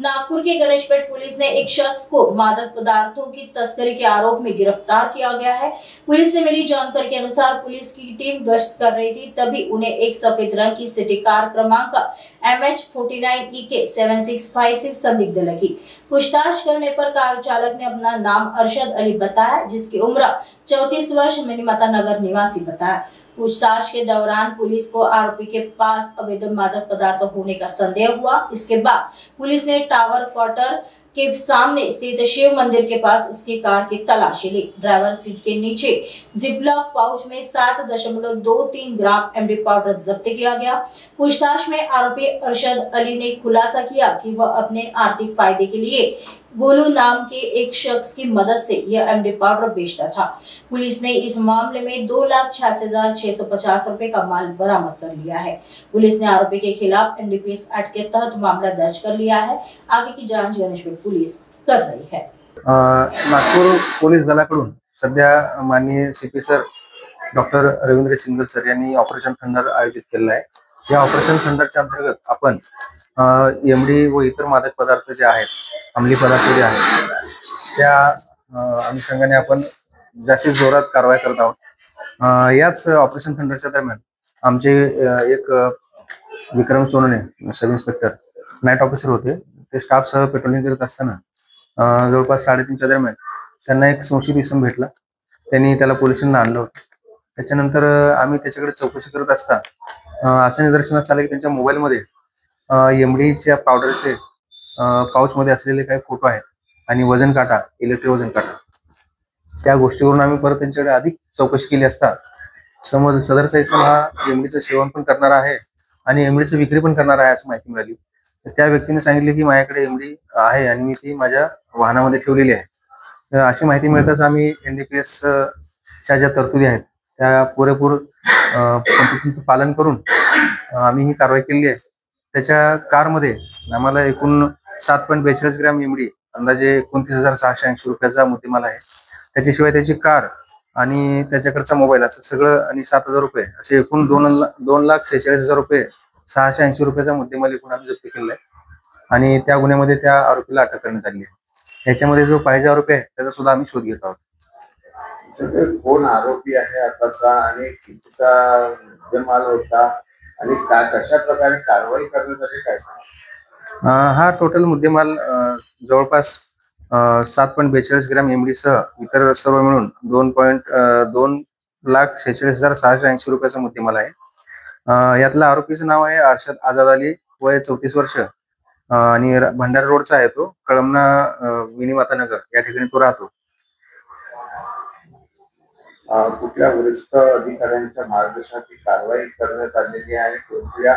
नागपुर के Ganeshpeth police ने एक शख्स को मादक पदार्थों की तस्करी के आरोप में गिरफ्तार किया गया है। पुलिस से मिली जानकारी के अनुसार पुलिस की टीम गश्त कर रही थी, तभी उन्हें एक सफेद रंग की सिटी कार क्रमांक MH49EK 7656 संदिग्ध लगी। पूछताछ करने पर कार चालक ने अपना नाम अरशद अली बताया, जिसकी उम्र 34 वर्ष, मिनीमाता नगर निवासी बताया। पूछताछ के दौरान पुलिस को आरोपी के पास अवैध मादक पदार्थ होने का संदेह हुआ। इसके बाद पुलिस ने टावर क्वार्टर के सामने स्थित शिव मंदिर के पास उसकी कार की तलाशी ली। ड्राइवर सीट के नीचे जिपलॉक पाउच में 7.23 ग्राम एमडी पाउडर जब्त किया गया। पूछताछ में आरोपी अरशद अली ने खुलासा किया कि वह अपने आर्थिक फायदे के लिए गोलू नाम के एक शख्स की मदद से यह एमडी पाउडर बेचता था। पुलिस ने इस मामले में 2,86,650 रुपए का माल बरामद कर लिया है। पुलिस ने आरोपी के खिलाफ एनडीपीएस एक्ट के तहत मामला दर्ज कर लिया है। आगे की जांच गणेशपेट पुलिस कर रही है। नागपूर पोलीस दलाकडून सध्या माननीय CP sir doctor Ravindra single sir यांनी ऑपरेशन थंडर आयोजित केलेलं आहे। या ऑपरेशन थंडरच्या अंतर्गत आपण एमडी व इतर मादक पदार्थ जे आहेत, अंमली पदार्थ जे आहेत, त्या अनुषंगाने आपण जास्तीत जोरात कारवाई करत आहोत। याच ऑपरेशन थंडरच्या दरम्यान आमचे एक Vikram Sonone sub inspector night officer होते, ते स्टाफ सह पेट्रोलिंग करत असताना जवळपास 3:30च्या दरम्यान त्यांना एक संशयित इसम भेटला। त्यांनी त्याला पोलिसांना आणलं होतं। त्याच्यानंतर आम्ही त्याच्याकडे चौकशी करत असता असं निदर्शनास आलं की त्यांच्या मोबाईलमध्ये एमडीच्या पावडरचे पाउच मध्ये असलेले काही फोटो आहेत आणि वजन काटा, इलेक्ट्रिक वजन काटा, त्या गोष्टीवरून आम्ही परत त्यांच्याकडे अधिक चौकशी केली असता सदरचा इसम हा एमडीचं सेवन पण करणार आहे आणि एमडीचं विक्री पण करणार आहे अशी माहिती मिळाली। त्या व्यक्तीने सांगितले की माझ्याकडे एमडी आहे आणि मी ती माझ्या वाहनामध्ये ठेवलेली आहे। अशी माहिती मिळताच आम्ही एनडीपीएस च्या ज्या तरतुदी आहेत त्या पुरेपूर पालन करून आम्ही ही कारवाई केली आहे। त्याच्या कारमध्ये आम्हाला एकूण 7.42 ग्रॅम एमडी, अंदाजे 29,680 रुपयाचा मुद्देमाल आहे। त्याच्याशिवाय त्याची कार आणि त्याच्याकडचा मोबाईल असं सगळं आणि 7,000 रुपये असे एकूण 2,46,000 रुपये 680 रुपयाचा मुद्देमाल एकूण आम्ही जप्त केलेला आहे आणि त्या गुन्ह्यामध्ये त्या आरोपीला अटक करण्यात आली आहे। याच्यामध्ये जो पाहिजे आरोपी आहे त्याचा सुद्धा आम्ही शोध घेत आहोत। कोण आरोपी आहे आताचा आणि कितीचा मुद्देमाल होता आणि कशा प्रकारे कारवाई करण्यासाठी काय सांगा? हा टोटल मुद्देमाल जवळपास 7.42 ग्रॅम एमडी सह इतर सर्व मिळून 2,46,680 रुपयाचा मुद्देमाल आहे। यातला आरोपीचं नाव आहे अरशद आझाद अली, वय 34 वर्ष आणि भंडारा रोडचा आहे। तो कळमना मिनीमाता नगर या ठिकाणी तो राहतो। कुठल्या वरिष्ठ अधिकाऱ्यांच्या मार्गदर्शनाखाली कारवाई करण्यात आलेली आहे? कोणत्या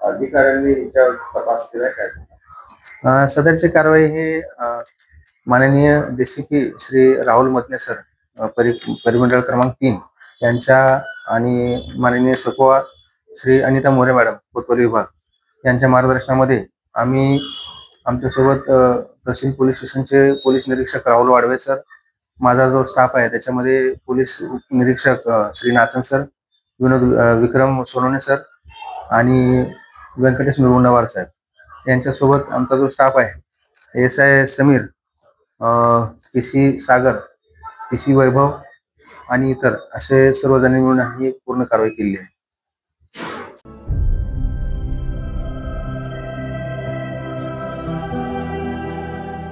अधिकाऱ्यांनी याच्यावर तपास केला काय सांगा? सदरची कारवाई ही माननीय डीसीपी श्री राहुल मतने सर परिमंडळ क्रमांक 3 यांच्या आणि माननीय सपोवा श्री अनिता मोरे मॅडम कोतवाली विभाग यांच्या मार्गदर्शनामध्ये आम्ही आमच्यासोबत तहसील पोलीस स्टेशनचे पोलीस निरीक्षक राहुल वाडवे सर, माझा जो स्टाफ आहे त्याच्यामध्ये पोलीस निरीक्षक श्री नाचन सर, विक्रम सोनोने सर आणि व्यंकटेश मिरवंडवार साहेब यांच्यासोबत आमचा जो स्टाफ आहे SI समीर, PC सागर, PC वैभव आणि इतर असे सर्वजण मिळून आम्ही पूर्ण कारवाई केली आहे।